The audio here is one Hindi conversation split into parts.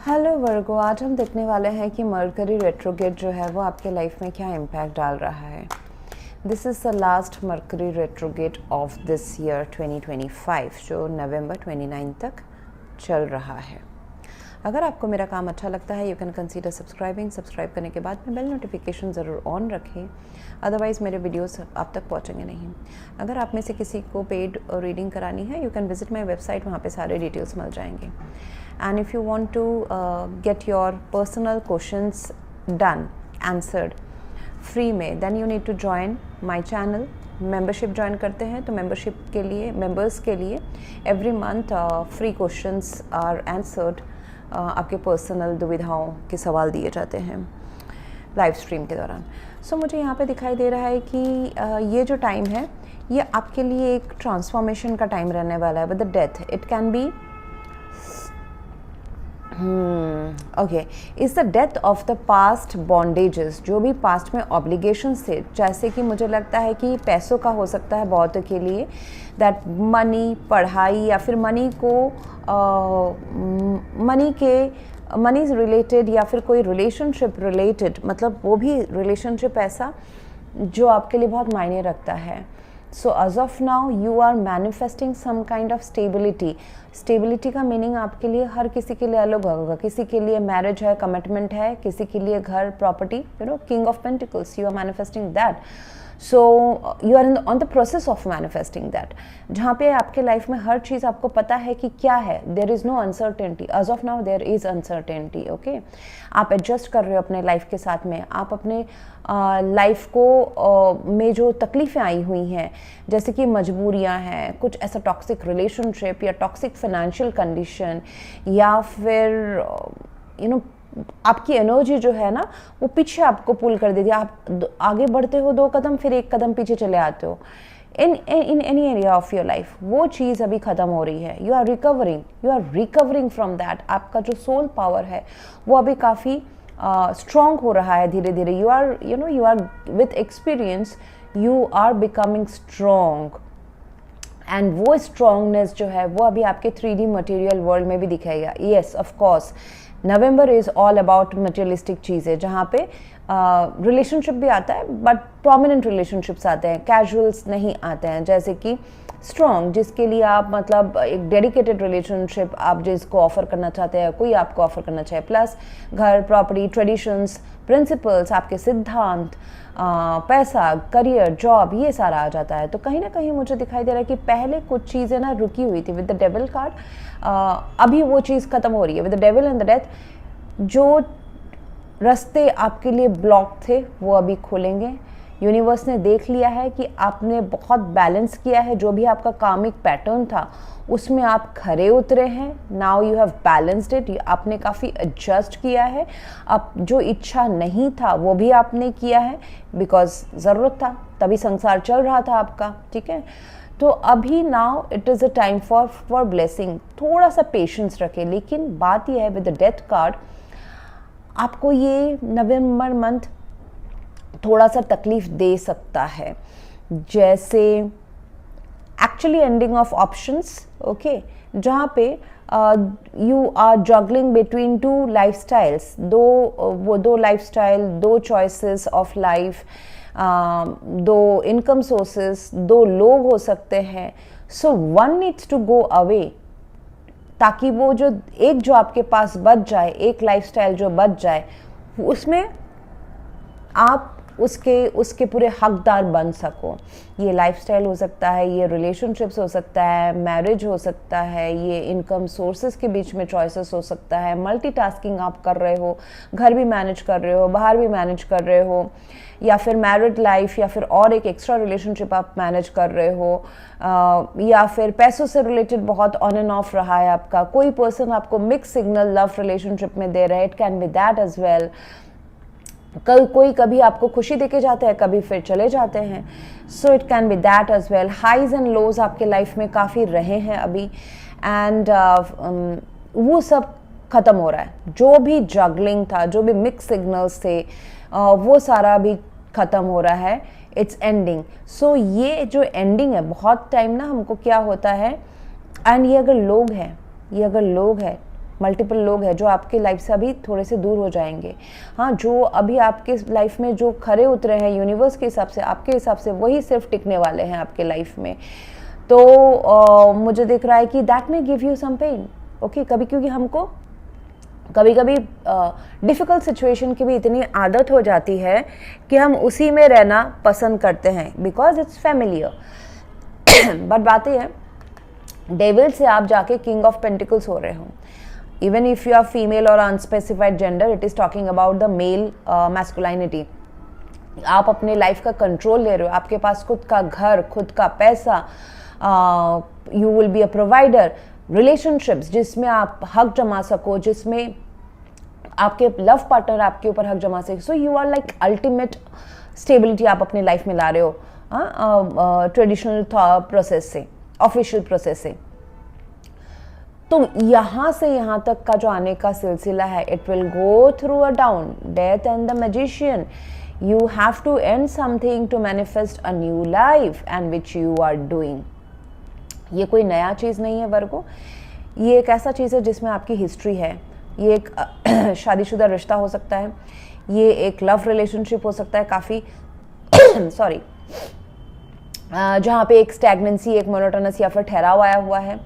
हेलो वर्गो, आज हम देखने वाले हैं कि मरकरी रेट्रोगेट जो है वो आपके लाइफ में क्या इम्पैक्ट डाल रहा है। This is the last mercury retrograde of this year 2025 जो नवंबर 29 तक चल रहा है। अगर आपको मेरा काम अच्छा लगता है यू कैन कंसीडर सब्सक्राइब करने के बाद में बेल नोटिफिकेशन ज़रूर ऑन रखें, अदरवाइज़ मेरे वीडियोस आप तक पहुंचेंगे नहीं। अगर आप में से किसी को पेड रीडिंग करानी है you can visit my website, वहाँ पे सारे डिटेल्स मिल जाएंगे। And if you want to get your personal questions done, answered free में, then you need to join my channel। membership join करते हैं तो membership के लिए members के लिए every month free questions are answered। आपके पर्सनल दुविधाओं के सवाल दिए जाते हैं लाइव स्ट्रीम के दौरान। सो मुझे यहाँ पे दिखाई दे रहा है कि ये जो टाइम है ये आपके लिए एक ट्रांसफॉर्मेशन का टाइम रहने वाला है। With the death it can B okay is the death of the past bondages, जो भी पास्ट में ऑब्लिगेशंस थे, जैसे कि मुझे लगता है कि पैसों का हो सकता है बहुतों के लिए, दैट मनी, पढ़ाई या फिर मनी रिलेटेड या फिर कोई रिलेशनशिप रिलेटेड, मतलब वो भी रिलेशनशिप ऐसा जो आपके लिए बहुत मायने रखता है। So as of now you are manifesting some kind of stability का मीनिंग आपके लिए हर किसी के लिए अलग होगा। किसी के लिए मैरिज है, कमिटमेंट है, किसी के लिए घर, property, king of pentacles, you are manifesting that. So you are on the process of manifesting that, जहाँ पे आपके लाइफ में हर चीज़ आपको पता है कि क्या है। There is no uncertainty, as of now there is uncertainty. Okay, आप एडजस्ट कर रहे हो अपने लाइफ के साथ में। आप अपने लाइफ को में जो तकलीफ़ें आई हुई हैं, जैसे कि मजबूरियां हैं, कुछ ऐसा टॉक्सिक रिलेशनशिप या टॉक्सिक फाइनेंशियल कंडीशन, या फिर आपकी एनर्जी जो है ना वो पीछे आपको पुल कर देती है। आप आगे बढ़ते हो 2 कदम, फिर 1 कदम पीछे चले आते हो in any area of your life. वो चीज़ अभी ख़त्म हो रही है। You are recovering from that. आपका जो सोल पावर है वो अभी काफ़ी स्ट्रॉन्ग हो रहा है धीरे धीरे। You are with experience you are becoming strong, and वो स्ट्रॉन्गनेस जो है वो अभी आपके 3D मटेरियल वर्ल्ड में भी दिखेगा। Yes of course, November is all about materialistic चीज़ें, जहाँ पे रिलेशनशिप भी आता है बट प्रोमिनेंट रिलेशनशिप्स आते हैं, कैजुअल्स नहीं आते हैं। जैसे कि स्ट्रॉन्ग, जिसके लिए आप मतलब एक डेडिकेटेड रिलेशनशिप आप जिसको ऑफर करना चाहते हैं, कोई आपको ऑफर करना चाहे, प्लस घर, प्रॉपर्टी, ट्रेडिशंस, प्रिंसिपल्स, आपके सिद्धांत, पैसा, करियर, जॉब, ये सारा आ जाता है। तो कहीं ना कहीं मुझे दिखाई दे रहा है कि पहले कुछ चीज़ें ना रुकी हुई थी विद द डेविल कार्ड, अभी वो चीज़ ख़त्म हो रही है with the devil and the death. जो रास्ते आपके लिए ब्लॉक थे वो अभी खुलेंगे। यूनिवर्स ने देख लिया है कि आपने बहुत बैलेंस किया है, जो भी आपका कामिक पैटर्न था उसमें आप खरे उतरे हैं। Now you have balanced it, आपने काफ़ी एडजस्ट किया है। अब जो इच्छा नहीं था वो भी आपने किया है, बिकॉज ज़रूरत था, तभी संसार चल रहा था आपका। ठीक है, तो अभी now it is a time for blessing. थोड़ा सा पेशेंस रखें। लेकिन बात यह है विद द डेथ कार्ड, आपको ये नवंबर मंथ थोड़ा सा तकलीफ दे सकता है, जैसे actually ending of options. Okay, जहाँ पे you are juggling between 2 lifestyles, दो lifestyle, 2 choices of life, 2 income sources, 2 लोग हो सकते हैं। So one needs to go away, ताकि वो जो आपके पास बच जाए, एक लाइफस्टाइल जो बच जाए, उसमें आप उसके पूरे हकदार बन सको। ये लाइफस्टाइल हो सकता है, ये रिलेशनशिप्स हो सकता है, मैरिज हो सकता है, ये इनकम सोर्सेज के बीच में चॉइसेस हो सकता है, मल्टीटास्किंग आप कर रहे हो, घर भी मैनेज कर रहे हो, बाहर भी मैनेज कर रहे हो, या फिर मैरिड लाइफ, या फिर और एक एक्स्ट्रा रिलेशनशिप आप मैनेज कर रहे हो, या फिर पैसों से रिलेटेड बहुत ऑन एंड ऑफ रहा है आपका। कोई पर्सन आपको मिक्स सिग्नल लव रिलेशनशिप में दे रहा है, it can be that as well. कोई कभी आपको खुशी देके जाते हैं, कभी फिर चले जाते हैं। So it can be that as well. Highs and lows आपके लाइफ में काफ़ी रहे हैं अभी, एंड वो सब ख़त्म हो रहा है। जो भी जगलिंग था, जो भी मिक्स सिग्नल्स थे, वो सारा अभी ख़त्म हो रहा है। It's ending. सो ये जो एंडिंग है, बहुत टाइम ना हमको क्या होता है, एंड ये अगर लोग हैं मल्टीपल लोग हैं जो आपके लाइफ से अभी थोड़े से दूर हो जाएंगे। हाँ, जो अभी आपके लाइफ में जो खरे उतरे हैं यूनिवर्स के हिसाब से, आपके हिसाब से, वही सिर्फ टिकने वाले हैं आपके लाइफ में। तो मुझे दिख रहा है कि that may give you some pain, okay. कभी क्योंकि हमको कभी कभी डिफ़िकल्ट सिचुएशन की भी इतनी आदत हो जाती है कि हम उसी में रहना पसंद करते हैं बिकॉज इट्स फैमिलियर। बट बात यह है, डेविल से आप जाके किंग ऑफ पेंटिकल्स हो रहे हो। Even if you are female और unspecified gender, it is talking about the male masculinity. आप अपने लाइफ का कंट्रोल ले रहे हो, आपके पास खुद का घर, खुद का पैसा, you will be a provider. Relationships जिसमें आप हक जमा सको, जिसमें आपके लव पार्टनर आपके ऊपर हक जमा सके। So you are like ultimate stability आप अपने लाइफ में ला रहे हो ट्रेडिशनल प्रोसेस से, ऑफिशियल प्रोसेस से। तो यहाँ से यहाँ तक का जो आने का सिलसिला है, it will go through a down, death and the magician. You have to end something to manifest a new life and which you are doing. ये कोई नया चीज़ नहीं है वर्गो, ये एक ऐसा चीज़ है जिसमें आपकी हिस्ट्री है। ये एक शादीशुदा रिश्ता हो सकता है, ये एक लव रिलेशनशिप हो सकता है काफ़ी सॉरी, जहाँ पे एक स्टैग्नेंसी, एक मोनोटोनस या फिर ठहराव आया हुआ है।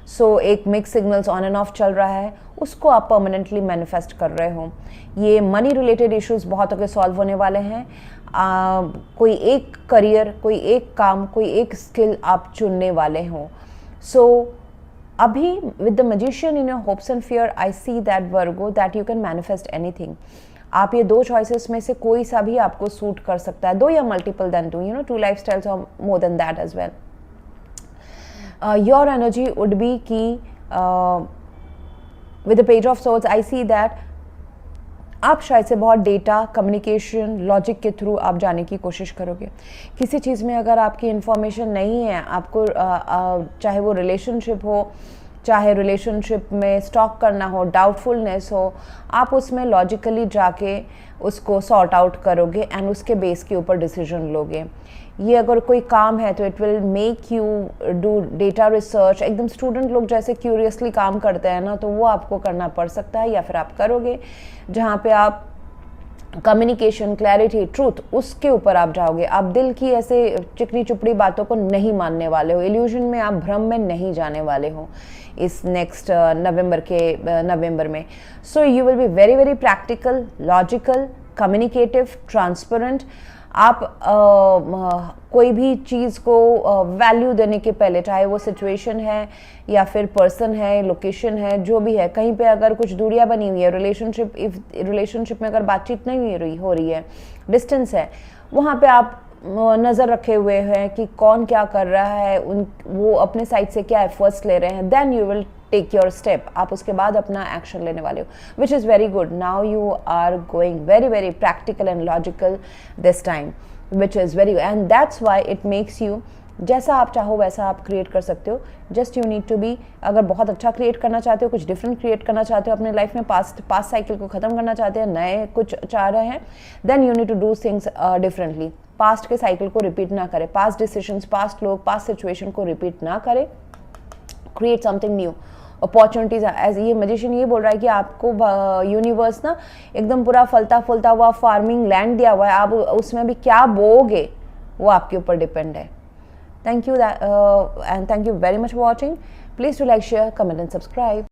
सो एक mix signals on end of चल रहा है, उसको आप परमानेंटली मैनिफेस्ट कर रहे हो। ये मनी रिलेटेड इश्यूज बहुत आगे सॉल्व होने वाले हैं। कोई एक करियर, कोई एक काम, कोई एक स्किल आप चुनने वाले हो। सो अभी with the magician in your hopes and fear, I see that Virgo that you can manifest anything. आप ये दो चॉइसेस में से कोई सा भी आपको सूट कर सकता है, दो या multiple than two, you know, two lifestyles और more than that as well. Your energy would be key with the page of swords, I see that आप शायद से बहुत डेटा, कम्युनिकेशन, लॉजिक के थ्रू आप जाने की कोशिश करोगे। किसी चीज़ में अगर आपकी इन्फॉर्मेशन नहीं है, आपको चाहे वो रिलेशनशिप हो, चाहे रिलेशनशिप में स्टॉक करना हो, डाउटफुलनेस हो, आप उसमें लॉजिकली जाके उसको सॉर्ट आउट करोगे एंड उसके बेस के ऊपर डिसीजन लोगे। ये अगर कोई काम है तो it will make you do data research. एकदम स्टूडेंट लोग जैसे क्यूरियसली काम करते हैं ना, तो वो आपको करना पड़ सकता है या फिर आप करोगे, जहाँ पे आप कम्युनिकेशन, क्लैरिटी, ट्रूथ, उसके ऊपर आप जाओगे। आप दिल की ऐसे चिकनी चुपड़ी बातों को नहीं मानने वाले हो, इल्यूजन में, आप भ्रम में नहीं जाने वाले हो इस नेक्स्ट नवंबर में। So you will be very very practical, logical, communicative, transparent. आप कोई भी चीज़ को वैल्यू देने के पहले, चाहे वो सिचुएशन है या फिर पर्सन है, लोकेशन है, जो भी है, कहीं पे अगर कुछ दूरियां बनी हुई है, रिलेशनशिप में अगर बातचीत नहीं हो रही है, डिस्टेंस है, वहाँ पे आप नज़र रखे हुए हैं कि कौन क्या कर रहा है, वो अपने साइड से क्या एफर्ट्स ले रहे हैं, then you will take your step. आप उसके बाद अपना एक्शन लेने वाले हो, which is very good. Now you are going very very practical and logical this time, which is very, and that's why it makes you, जैसा आप चाहो वैसा आप क्रिएट कर सकते हो। Just you need to be, अगर बहुत अच्छा क्रिएट करना चाहते हो, कुछ डिफरेंट क्रिएट करना चाहते हो अपने लाइफ में, पास्ट साइकिल को ख़त्म करना चाहते हैं, नए कुछ चाह रहे हैं, then you need to do things differently. Past के साइकिल को रिपीट ना करें, पास्ट डिसीजंस, पास्ट लोग, पास्ट सिचुएशन को रिपीट ना करें, create something new, opportunities. As ये मैजिशियन ये बोल रहा है कि आपको यूनिवर्स ना एकदम पूरा फलता फूलता हुआ फार्मिंग लैंड दिया हुआ है, आप उसमें अभी क्या बोओगे वो आपके ऊपर डिपेंड है। Thank you and thank you very much for watching. Please to like, share, comment and subscribe.